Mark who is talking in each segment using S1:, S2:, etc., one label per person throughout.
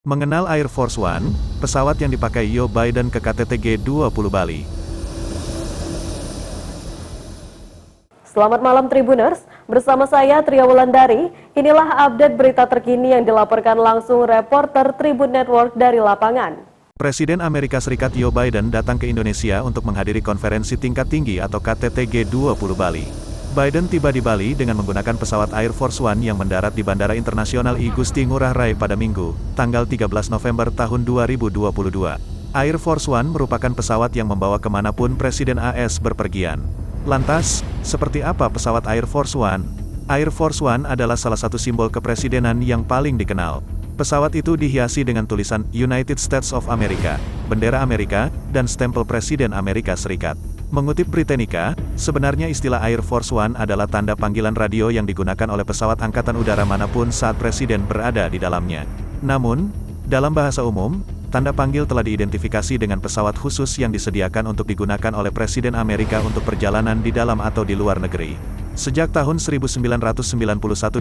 S1: Mengenal Air Force One, pesawat yang dipakai Joe Biden ke KTT G20 Bali.
S2: Selamat malam Tribuners, bersama saya Tria Wulandari. Inilah update berita terkini yang dilaporkan langsung reporter Tribun Network dari lapangan.
S1: Presiden Amerika Serikat Joe Biden datang ke Indonesia untuk menghadiri konferensi tingkat tinggi atau KTT G20 Bali. Biden tiba di Bali dengan menggunakan pesawat Air Force One yang mendarat di Bandara Internasional I Gusti Ngurah Rai pada Minggu, tanggal 13 November tahun 2022. Air Force One merupakan pesawat yang membawa kemanapun Presiden AS berpergian. Lantas, seperti apa pesawat Air Force One? Air Force One adalah salah satu simbol kepresidenan yang paling dikenal. Pesawat itu dihiasi dengan tulisan United States of America, bendera Amerika, dan stempel Presiden Amerika Serikat. Mengutip Britannica, sebenarnya istilah Air Force One adalah tanda panggilan radio yang digunakan oleh pesawat angkatan udara manapun saat Presiden berada di dalamnya. Namun, dalam bahasa umum, tanda panggil telah diidentifikasi dengan pesawat khusus yang disediakan untuk digunakan oleh Presiden Amerika untuk perjalanan di dalam atau di luar negeri. Sejak tahun 1991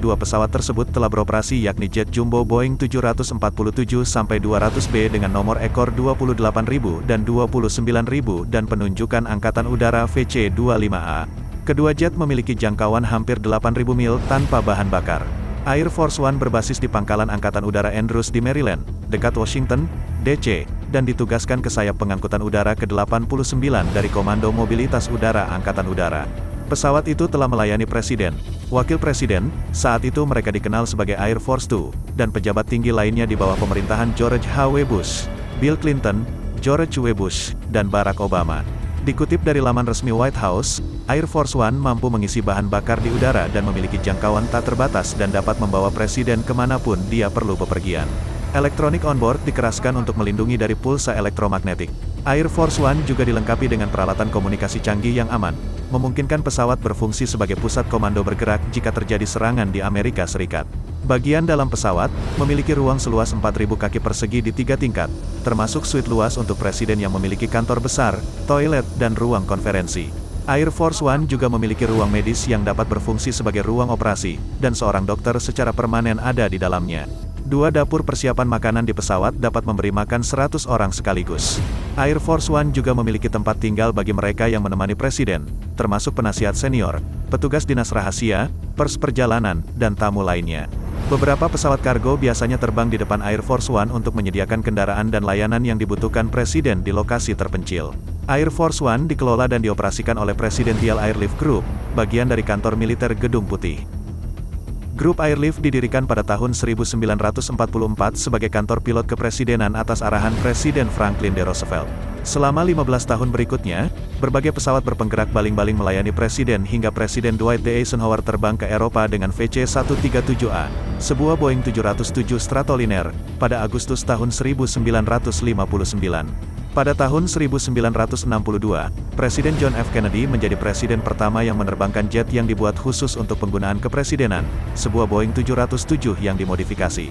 S1: dua pesawat tersebut telah beroperasi yakni jet jumbo Boeing 747-200B dengan nomor ekor 28.000 dan 29.000 dan penunjukan Angkatan Udara VC-25A. Kedua jet memiliki jangkauan hampir 8.000 mil tanpa bahan bakar. Air Force One berbasis di Pangkalan Angkatan Udara Andrews di Maryland, dekat Washington, D.C., dan ditugaskan ke sayap pengangkutan udara ke-89 dari Komando Mobilitas Udara Angkatan Udara. Pesawat itu telah melayani Presiden, Wakil Presiden, saat itu mereka dikenal sebagai Air Force Two, dan pejabat tinggi lainnya di bawah pemerintahan George H.W. Bush, Bill Clinton, George W. Bush, dan Barack Obama. Dikutip dari laman resmi White House, Air Force One mampu mengisi bahan bakar di udara dan memiliki jangkauan tak terbatas dan dapat membawa Presiden kemanapun dia perlu bepergian. Elektronik onboard dikeraskan untuk melindungi dari pulsa elektromagnetik. Air Force One juga dilengkapi dengan peralatan komunikasi canggih yang aman, memungkinkan pesawat berfungsi sebagai pusat komando bergerak jika terjadi serangan di Amerika Serikat. Bagian dalam pesawat memiliki ruang seluas 4.000 kaki persegi di 3 tingkat, termasuk suite luas untuk Presiden yang memiliki kantor besar, toilet, dan ruang konferensi. Air Force One juga memiliki ruang medis yang dapat berfungsi sebagai ruang operasi, dan seorang dokter secara permanen ada di dalamnya. 2 dapur persiapan makanan di pesawat dapat memberi makan 100 orang sekaligus. Air Force One juga memiliki tempat tinggal bagi mereka yang menemani Presiden, termasuk penasihat senior, petugas dinas rahasia, pers perjalanan, dan tamu lainnya. Beberapa pesawat kargo biasanya terbang di depan Air Force One untuk menyediakan kendaraan dan layanan yang dibutuhkan Presiden di lokasi terpencil. Air Force One dikelola dan dioperasikan oleh Presidential Airlift Group, bagian dari kantor militer Gedung Putih. Grup Airlift didirikan pada tahun 1944 sebagai kantor pilot kepresidenan atas arahan Presiden Franklin D. Roosevelt. Selama 15 tahun berikutnya, berbagai pesawat berpenggerak baling-baling melayani Presiden hingga Presiden Dwight D. Eisenhower terbang ke Eropa dengan VC-137A, sebuah Boeing 707 Stratoliner, pada Agustus tahun 1959. Pada tahun 1962, Presiden John F. Kennedy menjadi presiden pertama yang menerbangkan jet yang dibuat khusus untuk penggunaan kepresidenan, sebuah Boeing 707 yang dimodifikasi.